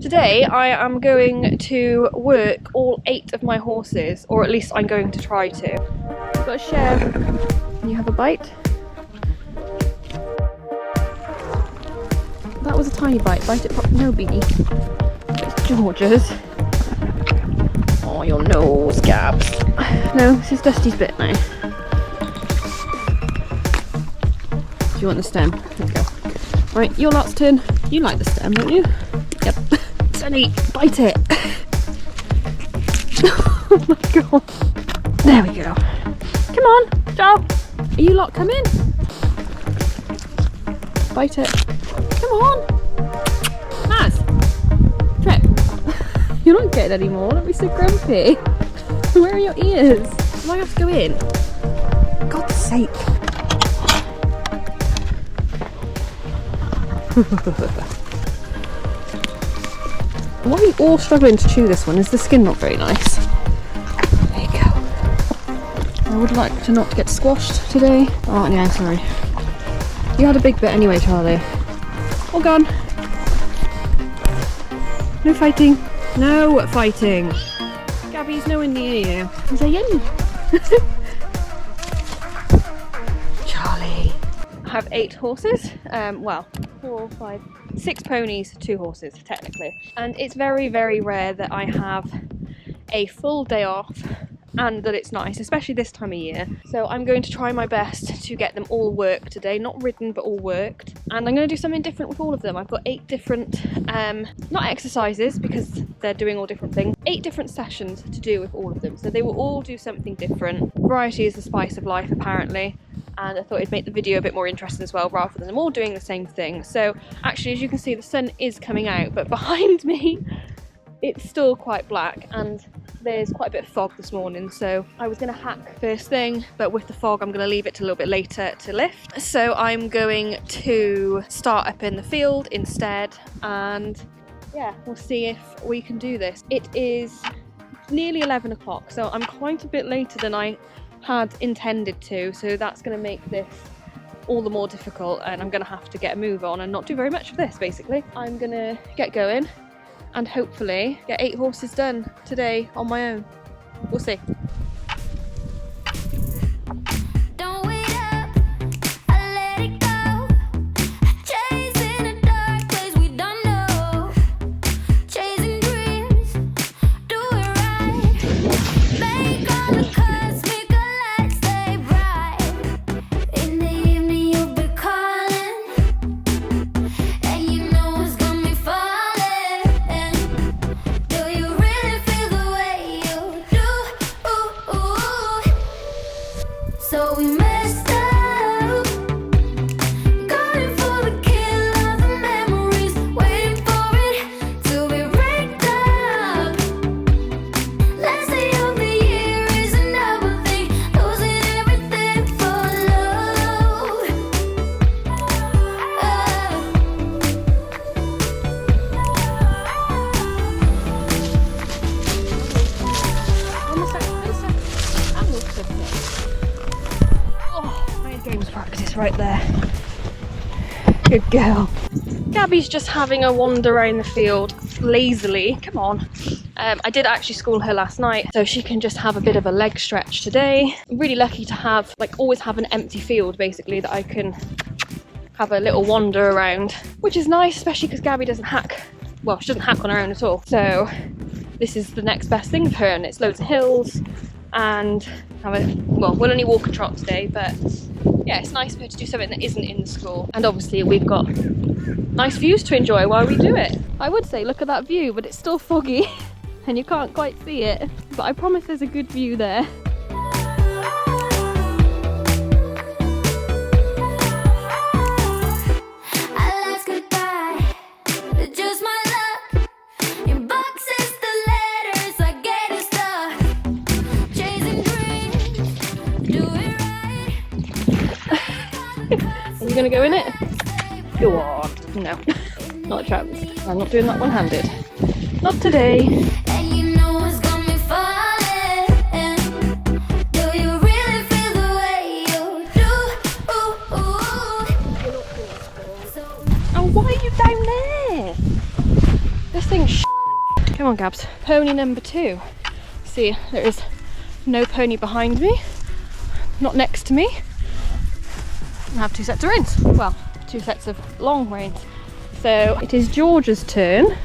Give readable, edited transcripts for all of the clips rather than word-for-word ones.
Today I am going to work all 8 of my horses, or at least I'm going to try to. You've got a share. Can you have a bite? That was a tiny bite. Bite it properly. No, Beanie. It's George's. Oh, your nose, Gabs. No, this is Dusty's bit now. Do you want the stem? Let's go. Right, your lot's turn. You like the stem, don't you? Yep. Sunny, bite it. Oh my god. There we go. Come on, Joe. Are you lot coming? Bite it. Come on. Naz. Trip. You're not getting any more. Don't be so grumpy. Where are your ears? Do I have to go in? God's sake. Why are you all struggling to chew this one? Is the skin not very nice? There you go. I would like to not get squashed today. Oh yeah, sorry. You had a big bit anyway, Charlie. All gone. No fighting. No fighting. Gabby's nowhere near you. Is that you? Charlie. I have 8 horses. Well, 4, 5, 6 ponies, 2 horses technically. And it's very, very rare that I have a full day off and that it's nice, especially this time of year. So I'm going to try my best to get them all worked today, not ridden but all worked. And I'm going to do something different with all of them. I've got 8 different, not exercises because they're doing all different things, 8 different sessions to do with all of them. So they will all do something different. Variety is the spice of life apparently. And I thought it'd make the video a bit more interesting as well, rather than them all doing the same thing. So actually, as you can see, the sun is coming out, but behind me it's still quite black and there's quite a bit of fog this morning. So I was going to hack first thing, but with the fog I'm going to leave it to a little bit later to lift. So I'm going to start up in the field instead, and yeah, we'll see if we can do this. It is nearly 11 o'clock, so I'm quite a bit later than I had intended to, so that's going to make this all the more difficult, and I'm going to have to get a move on and not do very much of this basically. I'm going to get going and hopefully get 8 horses done today on my own. We'll see. Right there. Good girl. Gabby's just having a wander around the field lazily. Come on. I did actually school her last night, so she can just have a bit of a leg stretch today. I'm really lucky to have, always have an empty field basically that I can have a little wander around, which is nice, especially because Gabby doesn't hack. Well, she doesn't hack on her own at all. So this is the next best thing for her, and it's loads of hills and we'll only walk and trot today, but yeah, it's nice for her to do something that isn't in the school. And obviously we've got nice views to enjoy while we do it. I would say look at that view, but it's still foggy and you can't quite see it. But I promise there's a good view there. Are you going to go in it? Go on. No, not a chance. I'm not doing that one-handed. Not today. Oh, why are you down there? This thing Come on, Gabs. Pony number 2. See, there is no pony behind me, not next to me. I have 2 sets of reins. Well, 2 sets of long reins. So it is Georgia's turn.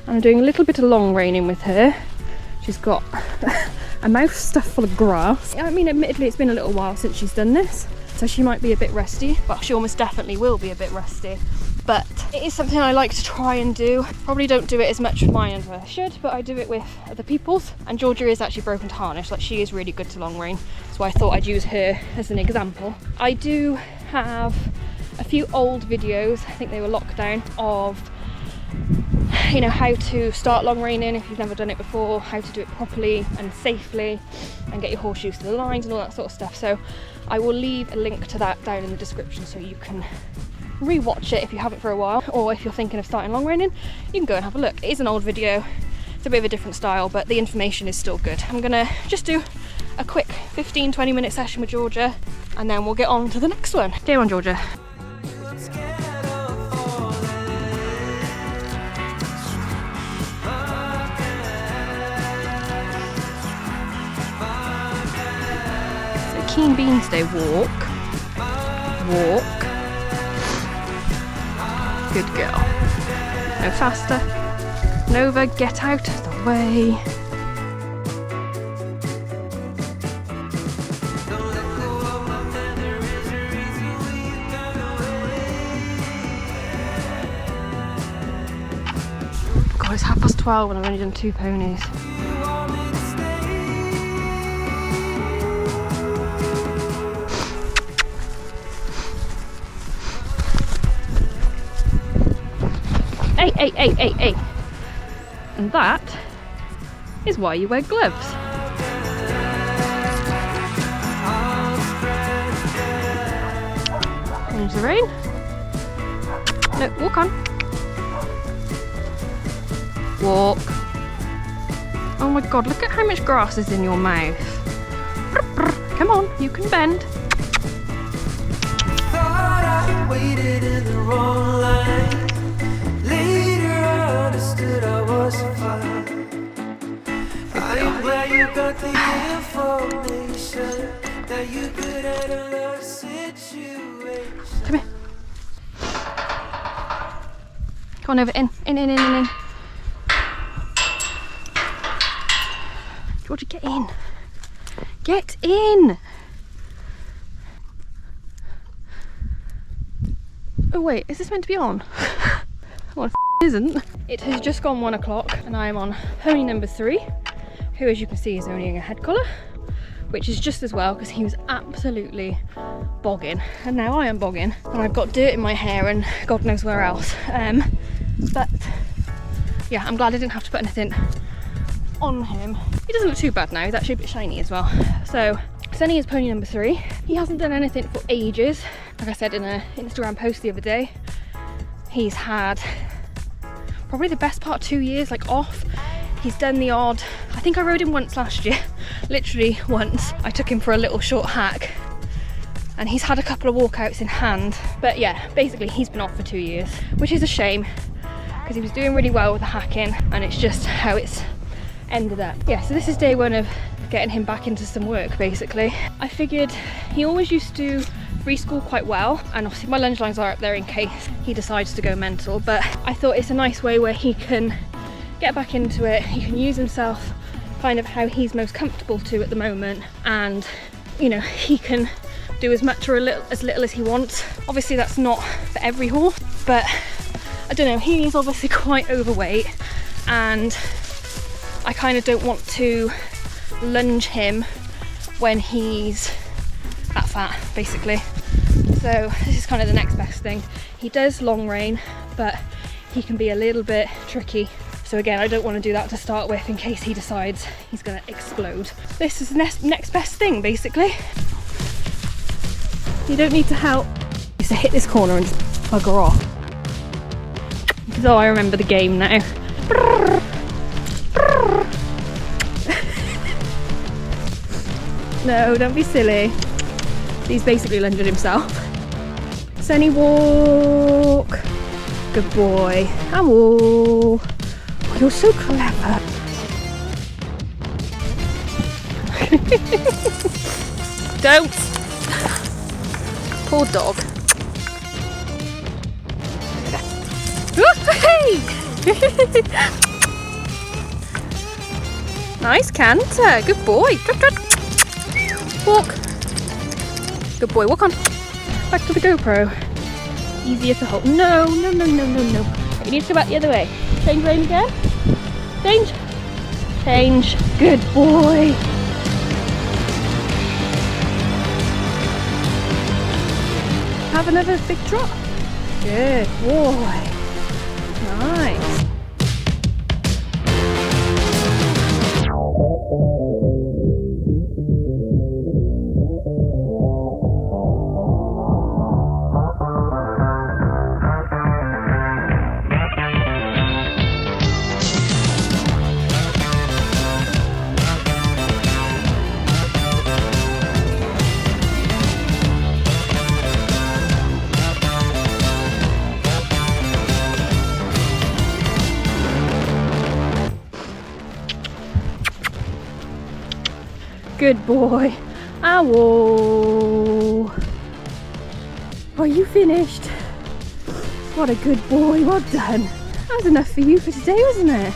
I'm doing a little bit of long reining with her. She's got a mouth stuffed full of grass. I mean, admittedly, it's been a little while since she's done this, so she might be a bit rusty. Well, she almost definitely will be a bit rusty. But it is something I like to try and do. Probably don't do it as much with mine as I should, but I do it with other people's. And Georgia is actually broken to harness, like she is really good to long rein, so I thought I'd use her as an example. I do have a few old videos, I think they were lockdown, of how to start long reining if you've never done it before, how to do it properly and safely and get your horse used to the lines and all that sort of stuff. So I will leave a link to that down in the description so you can re-watch it if you haven't for a while, or if you're thinking of starting long reining, you can go and have a look. It is an old video, it's a bit of a different style, but the information is still good. I'm gonna just do a quick 15-20 minute session with Georgia and then we'll get on to the next one. Go on, Georgia. Keen beans day, walk. Good girl. No faster. Nova, get out of the way. God, it's 12:30 and I've only done 2 ponies. Hey. And that is why you wear gloves. Change the rein. No, walk on. Walk. Oh my God, look at how much grass is in your mouth. Come on, you can bend. Thought I waited in the wrong line. I was fine. I'm glad you got the information that you could handle a situation. Come here. Come on over, in. Georgia, get in. Get in. Oh wait, is this meant to be on? Well, it isn't. It has just gone 1 o'clock and I am on pony number 3, who as you can see is only a head collar, which is just as well because he was absolutely bogging. And now I am bogging and I've got dirt in my hair and God knows where else. But yeah, I'm glad I didn't have to put anything on him. He doesn't look too bad now, he's actually a bit shiny as well. So Sunny is pony number 3. He hasn't done anything for ages. Like I said in an Instagram post the other day, he's had probably the best part 2 years like off. He's done the odd, I think I rode him once last year, literally once. I took him for a little short hack and he's had a couple of walkouts in hand. But yeah, basically he's been off for 2 years, which is a shame because he was doing really well with the hacking and it's just how it's ended up. Yeah, so this is day 1 of getting him back into some work basically. I figured he always used to free school quite well, and obviously my lunge lines are up there in case he decides to go mental, but I thought it's a nice way where he can get back into it. He can use himself kind of how he's most comfortable to at the moment, and he can do as much or as little as he wants. Obviously that's not for every horse, but I don't know, he is obviously quite overweight and I kind of don't want to lunge him when he's that fat basically. So this is kind of the next best thing. He does long rein, but he can be a little bit tricky. So again, I don't want to do that to start with in case he decides he's going to explode. This is the next best thing basically. You don't need to help. Just to hit this corner and just bugger off. Because I remember the game now. No, don't be silly. He's basically lunged himself. Sunny, walk. Good boy. And walk. You're so clever. Don't. Poor dog. Hey! Nice canter. Good boy. Walk. Good boy. Walk on. Back to the GoPro. Easier to hold. No. You need to go back the other way. Change rein again. Change. Good boy. Have another big drop. Good boy. Nice. Good boy. Ow. Are you finished? What a good boy. Well done. That was enough for you for today, wasn't it?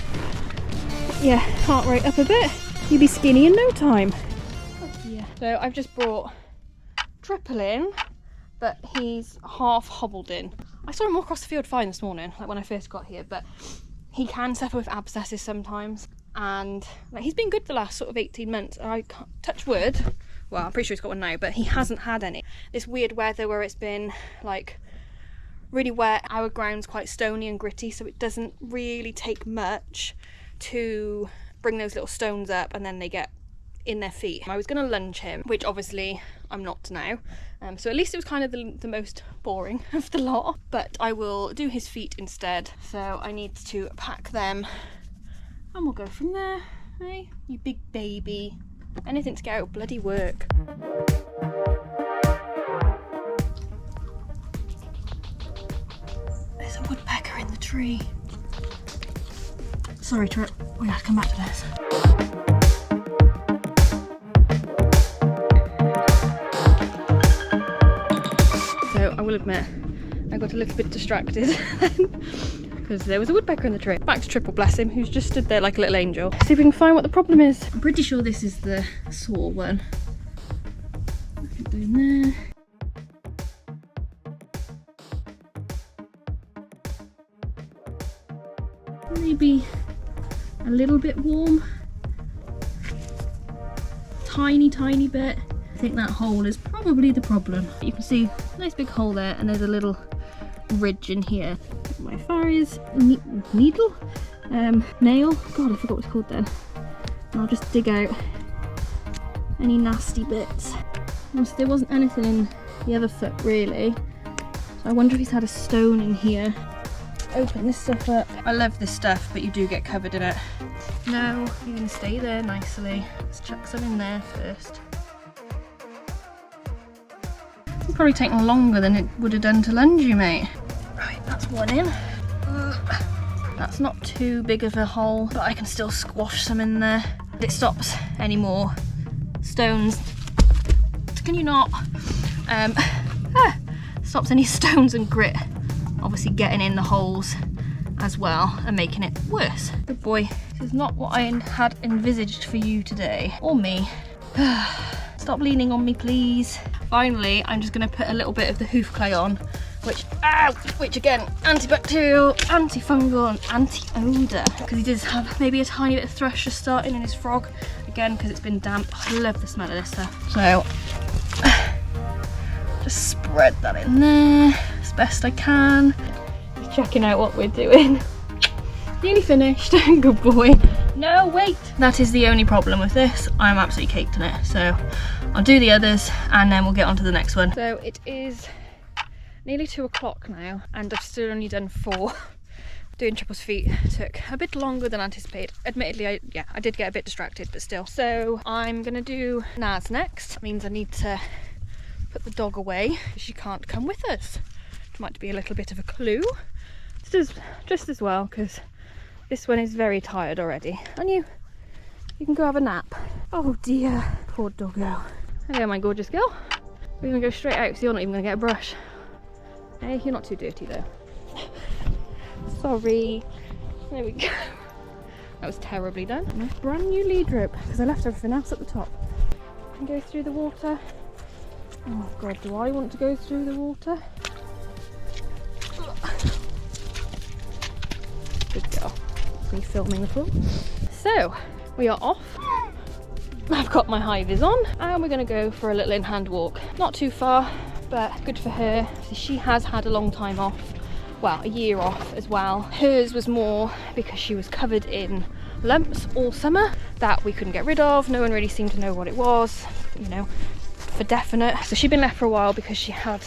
Yeah, heart rate up a bit. You'll be skinny in no time. Yeah. So I've just brought Triple in, but he's half hobbled in. I saw him walk across the field fine this morning, like when I first got here, but he can suffer with abscesses sometimes. And like, he's been good the last sort of 18 months. I can't touch wood. Well, I'm pretty sure he's got one now, but he hasn't had any. This weird weather where it's been like really wet. Our ground's quite stony and gritty, so it doesn't really take much to bring those little stones up and then they get in their feet. I was going to lunge him, which obviously I'm not now. So at least it was kind of the most boring of the lot. But I will do his feet instead. So I need to pack them. And we'll go from there, hey? You big baby. Anything to get out of bloody work. There's a woodpecker in the tree. Sorry, Trip. We have to come back to this. So I will admit, I got a little bit distracted because there was a woodpecker in the tree. Back to Triple, bless him, who's just stood there like a little angel. See if we can find what the problem is. I'm pretty sure this is the sore one. Look at down there. Maybe a little bit warm. Tiny bit. I think that hole is probably the problem. You can see a nice big hole there and there's a little ridge in here. My farrier's needle? Nail? God, I forgot what it's called then. And I'll just dig out any nasty bits. There wasn't anything in the other foot really. So I wonder if he's had a stone in here. Open this stuff up. I love this stuff, but you do get covered in it. No, you're gonna stay there nicely. Let's chuck some in there first. It's probably taken longer than it would have done to lunge you, mate. Right, that's one in. That's not too big of a hole, but I can still squash some in there. It stops any more stones. Can you not? Stops any stones and grit obviously getting in the holes as well and making it worse. Good boy. This is not what I had envisaged for you today, or me. Stop leaning on me, please. Finally, I'm just going to put a little bit of the hoof clay on, which again, antibacterial, antifungal and anti-odour, because he does have maybe a tiny bit of thrush just starting in his frog, again because it's been damp. I love the smell of this stuff. So just spread that in there as best I can. Just checking out what we're doing. Nearly finished. Good boy. No, wait. That is the only problem with this. I'm absolutely caked in it. So I'll do the others and then we'll get on to the next one. So it is nearly 2 o'clock now and I've still only done 4. Doing Triple's feet took a bit longer than anticipated. Admittedly, I did get a bit distracted, but still. So I'm gonna do Naz next. That means I need to put the dog away. She can't come with us. Which might be a little bit of a clue. Just as well, because This one is very tired already. And you can go have a nap. Oh dear, poor doggo. Hello, my gorgeous girl. We're gonna go straight out because you're not even gonna get a brush. Hey, you're not too dirty though. Sorry. There we go. That was terribly done. Nice brand new lead rope because I left everything else at the top. And go through the water. Oh god, do I want to go through the water? Good girl. Me filming the pool. So, we are off. I've got my high vis on and we're going to go for a little in-hand walk. Not too far, but good for her. She has had a long time off. Well, a year off as well. Hers was more because she was covered in lumps all summer that we couldn't get rid of. No one really seemed to know what it was, you know, for definite. So she'd been left for a while because she had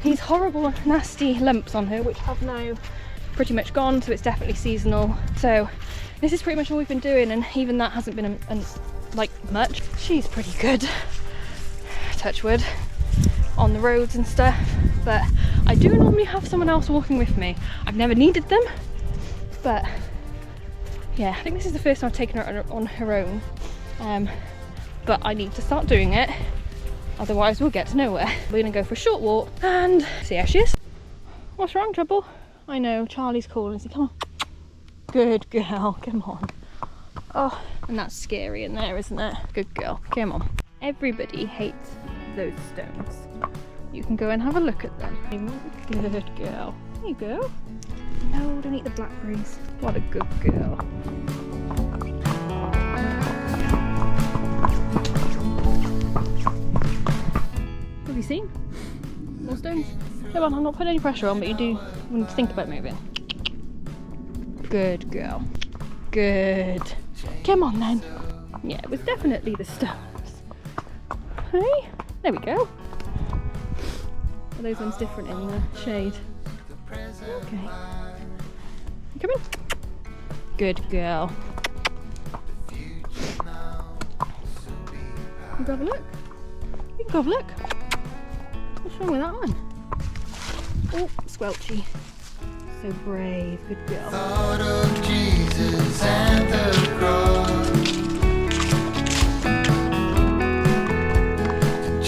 these horrible, nasty lumps on her, which have now pretty much gone, so it's definitely seasonal. So this is pretty much all we've been doing, and even that hasn't been like much. She's pretty good, touch wood, on the roads and stuff, but I do normally have someone else walking with me. I've never needed them, but yeah, I think this is the first time I've taken her on her own, but I need to start doing it, otherwise we'll get to nowhere. We're gonna go for a short walk and see how she is. What's wrong, Trouble? I know, Charlie's calling, so come on. Good girl, come on. Oh, and that's scary in there, isn't it? Good girl, come on. Everybody hates those stones. You can go and have a look at them. Good girl. There you go. No, don't eat the blackberries. What a good girl. Have you seen? More stones? Come on, I'm not putting any pressure on, but you do want to think about moving. Good girl. Good. Come on then. Yeah, it was definitely the stones. Hey, there we go. Are those ones different in the shade? Okay. You coming? Good girl. You can go have a look. You can go have a look. What's wrong with that one? Oh, squelchy. So brave, good girl. Thought of Jesus and the cross.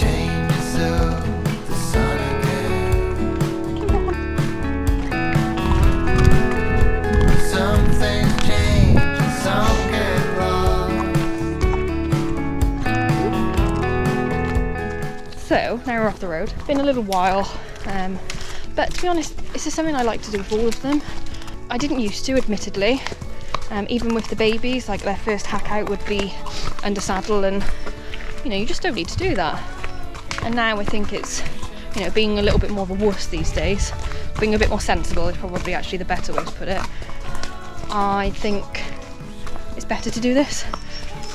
Changes of the sun again. Some things change, some get lost. So now we're off the road. Been a little while. But to be honest, this is something I like to do with all of them. I didn't used to, admittedly. Even with the babies, like their first hack out would be under saddle, and you know, you just don't need to do that. And now I think it's, you know, being a little bit more of a wuss these days, being a bit more sensible is probably actually the better way to put it. I think it's better to do this.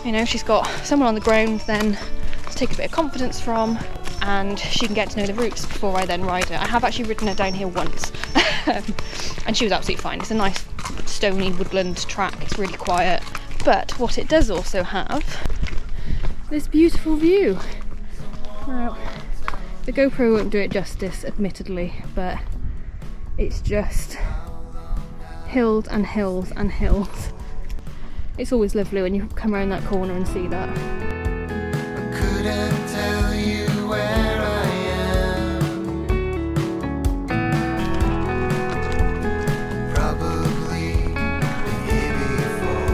You know, she's got someone on the ground then to take a bit of confidence from, and she can get to know the routes before I then ride her. I have actually ridden her down here once and she was absolutely fine. It's a nice stony woodland track, it's really quiet, but what it does also have, this beautiful view. Now, the GoPro won't do it justice, admittedly, but it's just hills and hills and hills. It's always lovely when you come around that corner and see that. I couldn't tell you where I am. Probably here before.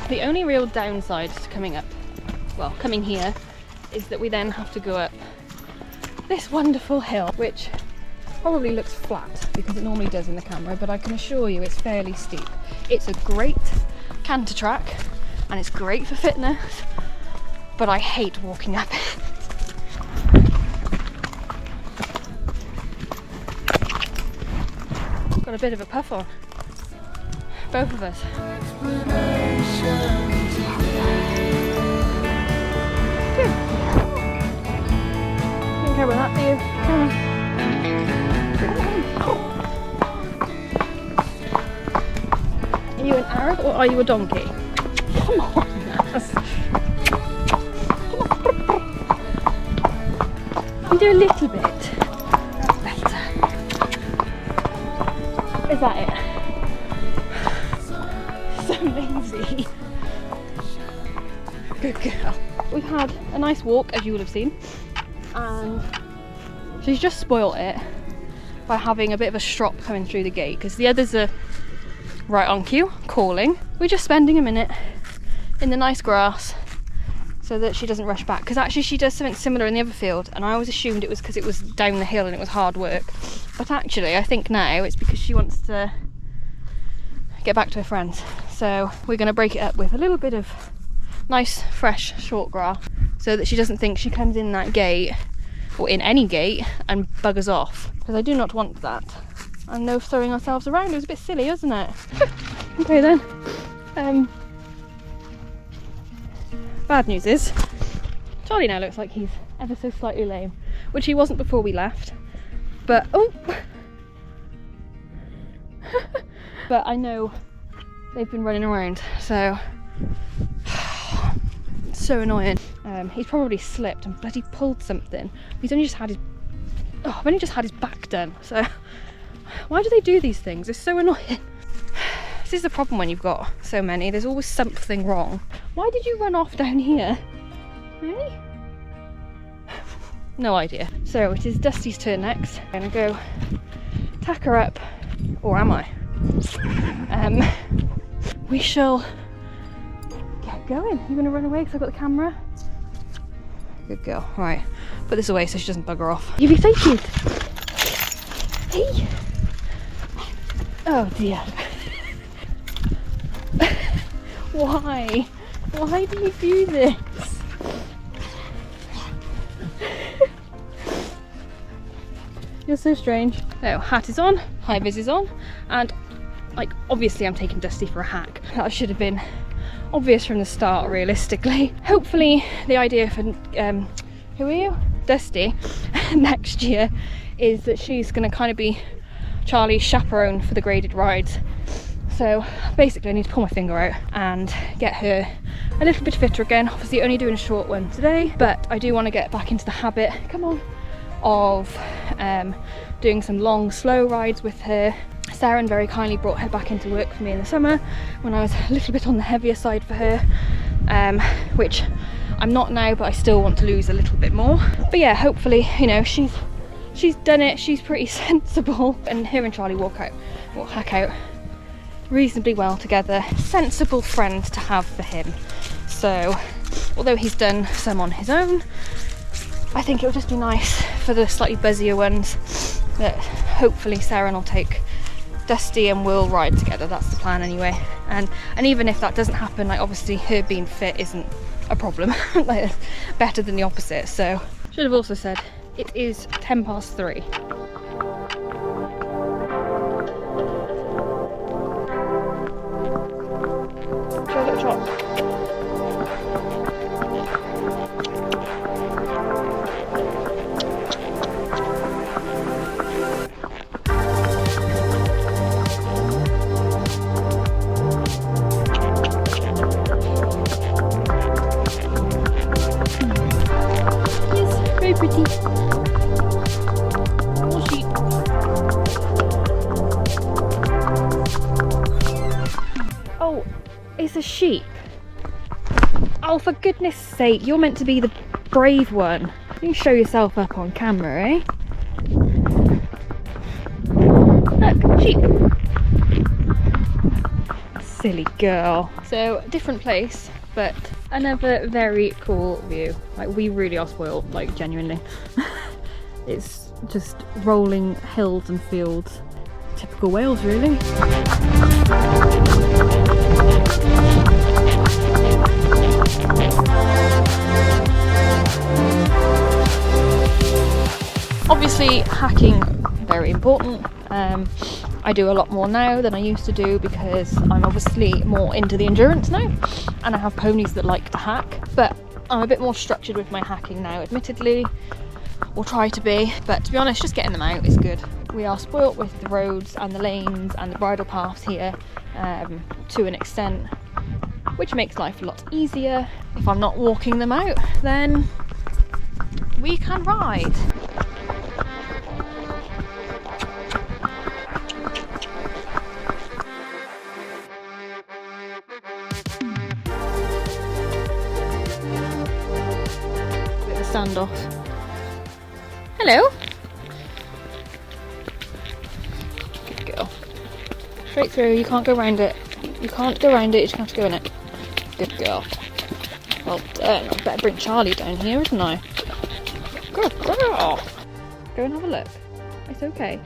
The only real downside to coming up, well, coming here, is that we then have to go up this wonderful hill, which probably looks flat because it normally does in the camera, but I can assure you it's fairly steep. It's a great canter track and it's great for fitness, but I hate walking up it. Got a bit of a puff on, both of us. Good. You don't care about that, do you? Come on. Are you an Arab or are you a donkey? Come on, Naz. Come on. You do a little bit. Is that it? So lazy. Good girl. We've had a nice walk, as you will have seen, and she's just spoilt it by having a bit of a strop coming through the gate, because the others are right on cue, calling. We're just spending a minute in the nice grass so that she doesn't rush back, because actually she does something similar in the other field, and I always assumed it was because it was down the hill and it was hard work, but actually I think now it's because she wants to get back to her friends. So we're going to break it up with a little bit of nice fresh short grass so that she doesn't think she comes in that gate or in any gate and buggers off, because I do not want that. And no throwing ourselves around, it was a bit silly, wasn't it? Okay then. Bad news is Charlie now looks like he's ever so slightly lame, which he wasn't before we left, but oh but I know they've been running around, so it's so annoying. He's probably slipped and bloody pulled something. He's only just had his I've only just had his back done, so why do they do these things? It's so annoying. This is the problem when you've got so many, there's always something wrong. Why did you run off down here? Really? No idea. So it is Dusty's turn next. I'm gonna go tack her up, or am I? We shall get going. You're gonna run away because I've got the camera? Good girl. Right, put this away so she doesn't bugger off. You be so cute. Hey. Oh dear. Why? Why do you do this? You're so strange. Oh, hat is on, high vis is on, and like obviously I'm taking Dusty for a hack. That should have been obvious from the start, realistically. Hopefully the idea for who are you? Dusty next year is that she's going to kind of be Charlie's chaperone for the graded rides. So basically I need to pull my finger out and get her a little bit fitter again. Obviously only doing a short one today, but I do want to get back into the habit, come on, of doing some long slow rides with her. Sarah very kindly brought her back into work for me in the summer when I was a little bit on the heavier side for her, which I'm not now, but I still want to lose a little bit more. But yeah, hopefully, you know, she's done it, she's pretty sensible, and her and Charlie hack out reasonably well together. Sensible friend to have for him. So although he's done some on his own, I think it'll just be nice for the slightly buzzier ones that hopefully Sarah will take Dusty and we'll ride together. That's the plan anyway. And even if that doesn't happen, like obviously her being fit isn't a problem. Like, it's better than the opposite. So should have also said it is 3:10. Oh, it's a sheep. Oh, for goodness sake, you're meant to be the brave one. You can show yourself up on camera, eh? Look, sheep. Silly girl. So, different place, but another very cool view. Like, we really are spoiled, like, genuinely. It's just rolling hills and fields. Typical Wales, really. Obviously, hacking, very important. I do a lot more now than I used to do because I'm obviously more into the endurance now and I have ponies that like to hack, but I'm a bit more structured with my hacking now, admittedly, or try to be, but to be honest, just getting them out is good. We are spoilt with the roads and the lanes and the bridle paths here to an extent, which makes life a lot easier. If I'm not walking them out, then we can ride. standoff. Hello. Good girl. Straight through, you can't go around it. You can't go around it, you just have to go in it. Good girl. Well done. I better bring Charlie down here, isn't I? Good girl. Go and have a look. It's okay.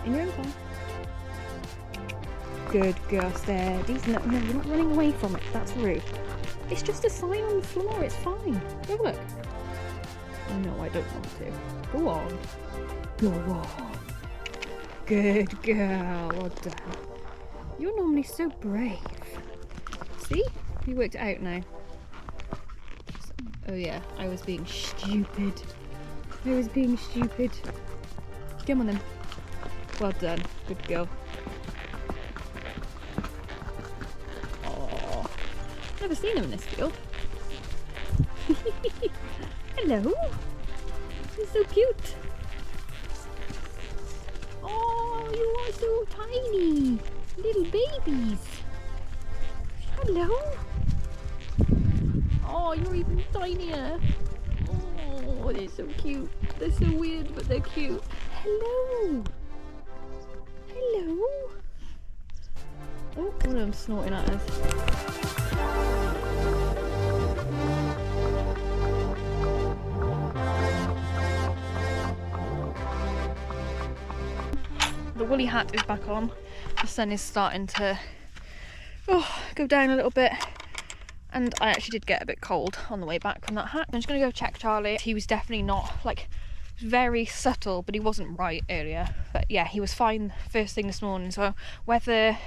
In your own time. Good girl, steady. No, you're not running away from it. That's rude. It's just a sign on the floor. It's fine. Go look. No, I don't want to. Go on. Go on. Good girl. Well done. You're normally so brave. See? You worked it out now. Oh yeah, I was being stupid. I was being stupid. Come on then. Well done. Good girl. Oh, never seen him in this field. Hello. He's so cute. Oh, you are so tiny. Little babies. Hello. Oh, you're even tinier. Oh, they're so cute. They're so weird, but they're cute. Hello. Hello. Oh, one of them snorting at us. The woolly hat is back on. The sun is starting to go down a little bit. And I actually did get a bit cold on the way back from that hat. I'm just going to go check Charlie. He was definitely not, like, very subtle, but he wasn't right earlier. But yeah, he was fine first thing this morning. So whether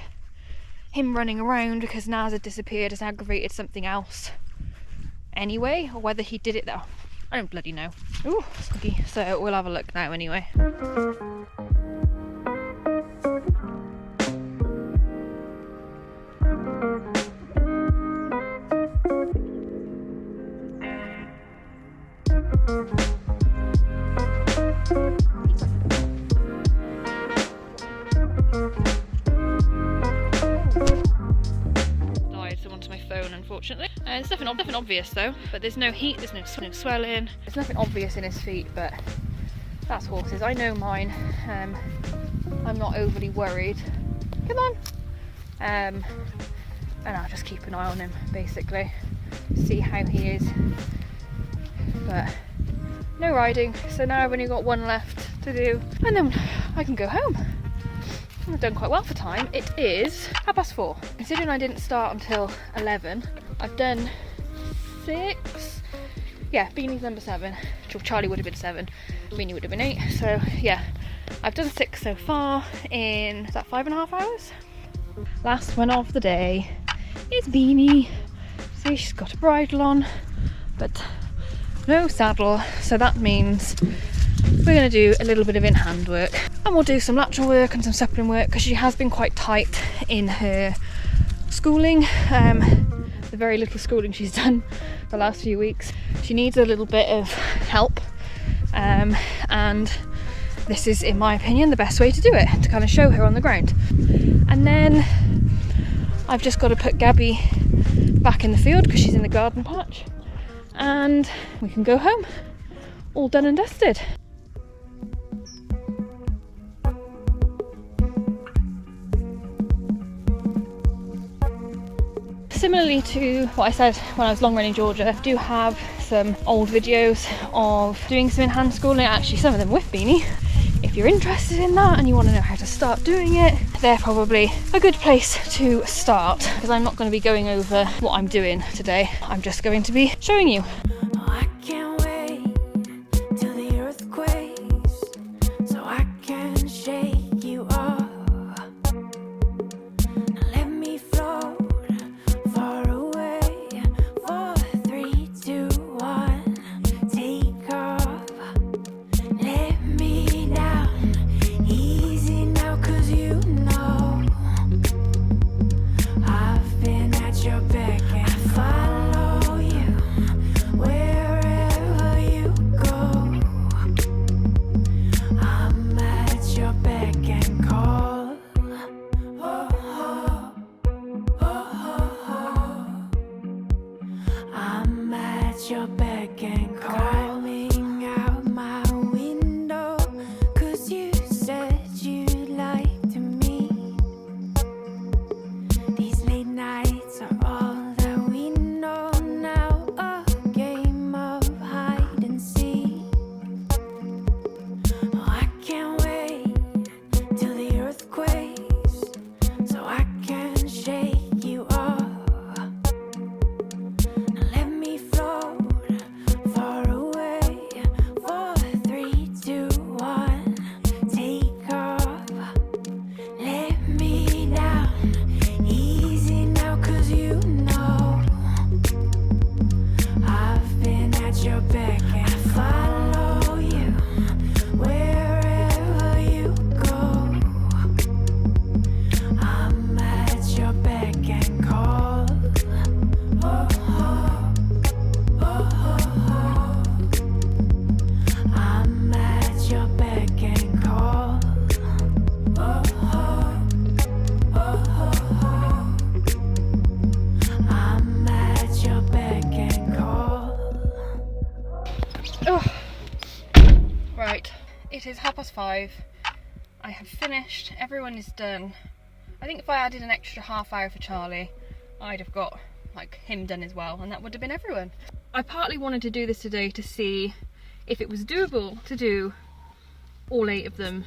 him running around because Naz had disappeared has aggravated something else anyway, or whether he did it though, I don't bloody know. Ooh, squeaky. So we'll have a look now anyway. Unfortunately. It's nothing obvious though, but there's no heat, there's no swelling, there's nothing obvious in his feet, but that's horses. I know mine. I'm not overly worried. Come on. And I'll just keep an eye on him basically, see how he is. But no riding, so now I've only got one left to do and then I can go home. I've done quite well for time. It is 4:30. Considering I didn't start until 11, I've done 6. Yeah, Beanie's number 7. Charlie would have been 7. Beanie would have been 8. So yeah, I've done 6 so far in, is that 5.5 hours? Last one of the day is Beanie. See, she's got a bridle on, but no saddle. So that means we're going to do a little bit of in-hand work, and we'll do some lateral work and some suppling work because she has been quite tight in her schooling. The very little schooling she's done the last few weeks, she needs a little bit of help, and this is, in my opinion, the best way to do it, to kind of show her on the ground. And then I've just got to put Gabby back in the field because she's in the garden patch, and we can go home all done and dusted. Similarly to what I said when I was long running Georgia, I do have some old videos of doing some in-hand schooling, actually some of them with Beanie. If you're interested in that and you want to know how to start doing it, they're probably a good place to start, because I'm not going to be going over what I'm doing today. I'm just going to be showing you. Your back and follow you. 5. I have finished, everyone is done. I think if I added an extra half hour for Charlie, I'd have got like him done as well, and that would have been everyone. I partly wanted to do this today to see if it was doable to do all 8 of them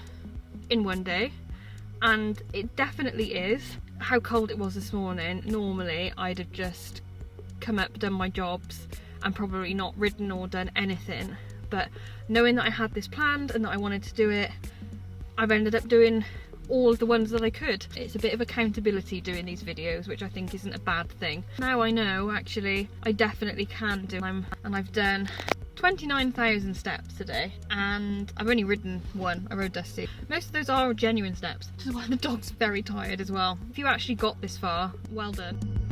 in one day, and it definitely is. How cold it was this morning, normally I'd have just come up, done my jobs, and probably not ridden or done anything, but knowing that I had this planned and that I wanted to do it, I've ended up doing all of the ones that I could. It's a bit of accountability doing these videos, which I think isn't a bad thing. Now I know actually I definitely can do them, and I've done 29,000 steps today, and I've only ridden one. I rode Dusty. Most of those are genuine steps, which is why the dog's very tired as well. If you actually got this far, well done.